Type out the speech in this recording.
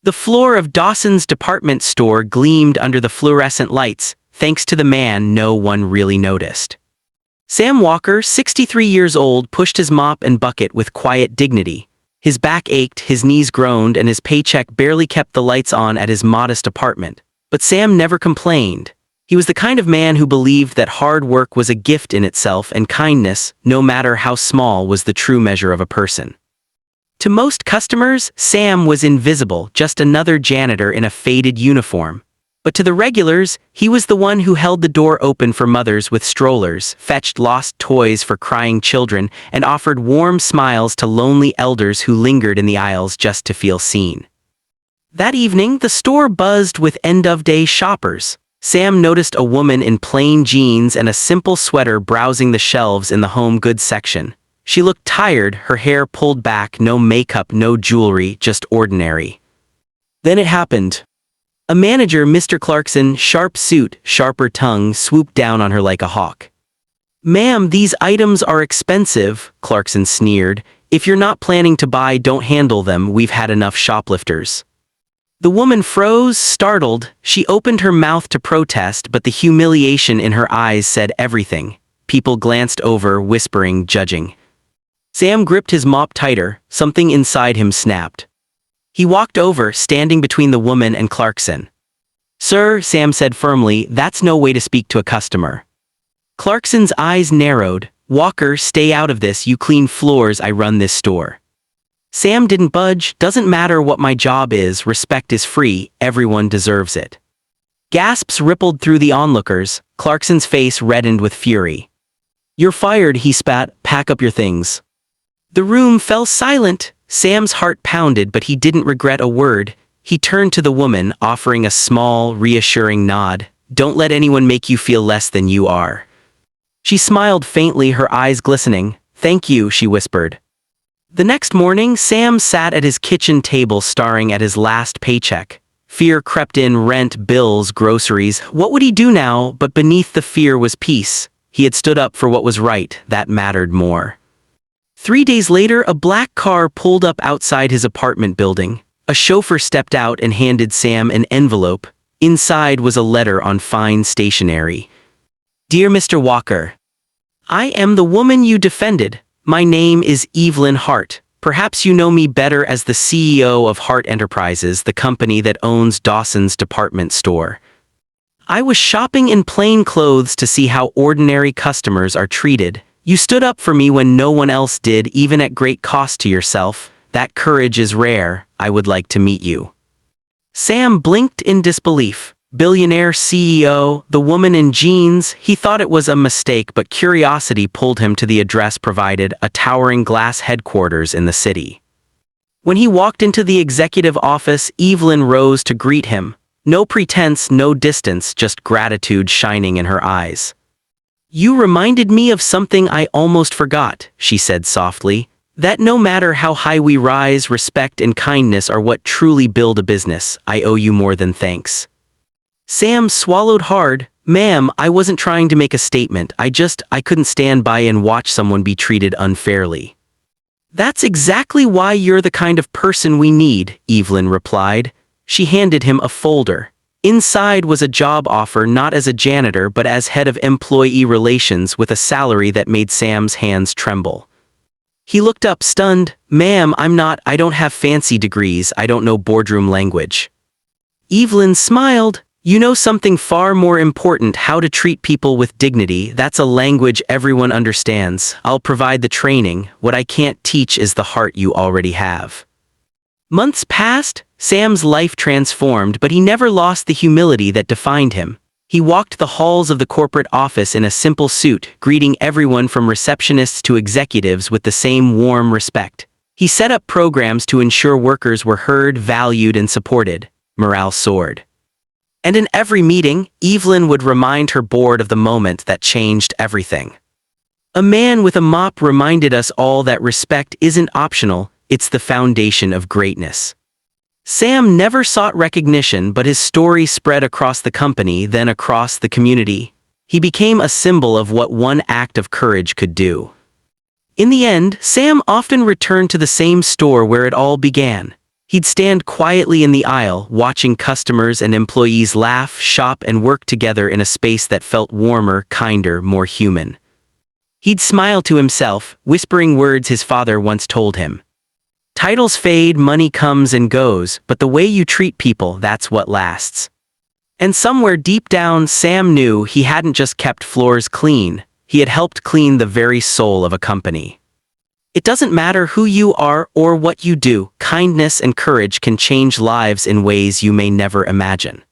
The floor of Dawson's department store gleamed under the fluorescent lights, thanks to the man no one really noticed. Sam Walker, 63 years old, pushed his mop and bucket with quiet dignity. His back ached, his knees groaned, and his paycheck barely kept the lights on at his modest apartment. But Sam never complained. He was the kind of man who believed that hard work was a gift in itself and kindness, no matter how small, was the true measure of a person. To most customers, Sam was invisible, just another janitor in a faded uniform. But to the regulars, he was the one who held the door open for mothers with strollers, fetched lost toys for crying children, and offered warm smiles to lonely elders who lingered in the aisles just to feel seen. That evening, the store buzzed with end-of-day shoppers. Sam noticed a woman in plain jeans and a simple sweater browsing the shelves in the home goods section. She looked tired, her hair pulled back, no makeup, no jewelry, just ordinary. Then it happened. A manager, Mr. Clarkson, sharp suit, sharper tongue, swooped down on her like a hawk. "Ma'am, these items are expensive," Clarkson sneered. "If you're not planning to buy, don't handle them, we've had enough shoplifters." The woman froze, startled. She opened her mouth to protest, but the humiliation in her eyes said everything. People glanced over, whispering, judging. Sam gripped his mop tighter. Something inside him snapped. He walked over, standing between the woman and Clarkson. "Sir," Sam said firmly, "that's no way to speak to a customer." Clarkson's eyes narrowed. "Walker, stay out of this, you clean floors, I run this store." Sam didn't budge. "Doesn't matter what my job is, respect is free, everyone deserves it." Gasps rippled through the onlookers. Clarkson's face reddened with fury. "You're fired," he spat. "Pack up your things." The room fell silent. Sam's heart pounded, but he didn't regret a word. He turned to the woman, offering a small, reassuring nod. "Don't let anyone make you feel less than you are." She smiled faintly, her eyes glistening. "Thank you," she whispered. The next morning, Sam sat at his kitchen table staring at his last paycheck. Fear crept in: rent, bills, groceries. What would he do now? But beneath the fear was peace. He had stood up for what was right. That mattered more. 3 days later, a black car pulled up outside his apartment building. A chauffeur stepped out and handed Sam an envelope. Inside was a letter on fine stationery. "Dear Mr. Walker, I am the woman you defended. My name is Evelyn Hart. Perhaps you know me better as the CEO of Hart Enterprises, the company that owns Dawson's department store. I was shopping in plain clothes to see how ordinary customers are treated. You stood up for me when no one else did, even at great cost to yourself. That courage is rare. I would like to meet you." Sam blinked in disbelief. Billionaire CEO, the woman in jeans. He thought it was a mistake, but curiosity pulled him to the address provided, a towering glass headquarters in the city. When he walked into the executive office, Evelyn rose to greet him. No pretense, no distance, just gratitude shining in her eyes. "You reminded me of something I almost forgot," she said softly. "That no matter how high we rise, respect and kindness are what truly build a business. I owe you more than thanks." Sam swallowed hard. "Ma'am, I wasn't trying to make a statement. I couldn't stand by and watch someone be treated unfairly." "That's exactly why you're the kind of person we need," Evelyn replied. She handed him a folder. Inside was a job offer, not as a janitor but as head of employee relations, with a salary that made Sam's hands tremble. He looked up, stunned. "Ma'am, I don't have fancy degrees, I don't know boardroom language." Evelyn smiled. "You know something far more important: how to treat people with dignity. That's a language everyone understands. I'll provide the training. What I can't teach is the heart you already have." Months passed. Sam's life transformed, but he never lost the humility that defined him. He walked the halls of the corporate office in a simple suit, greeting everyone from receptionists to executives with the same warm respect. He set up programs to ensure workers were heard, valued, and supported. Morale soared. And in every meeting, Evelyn would remind her board of the moment that changed everything. "A man with a mop reminded us all that respect isn't optional, it's the foundation of greatness." Sam never sought recognition, but his story spread across the company, then across the community. He became a symbol of what one act of courage could do. In the end, Sam often returned to the same store where it all began. He'd stand quietly in the aisle, watching customers and employees laugh, shop, and work together in a space that felt warmer, kinder, more human. He'd smile to himself, whispering words his father once told him. Titles fade, money comes and goes, but the way you treat people, that's what lasts. And somewhere deep down, Sam knew he hadn't just kept floors clean, he had helped clean the very soul of a company. It doesn't matter who you are or what you do, kindness and courage can change lives in ways you may never imagine.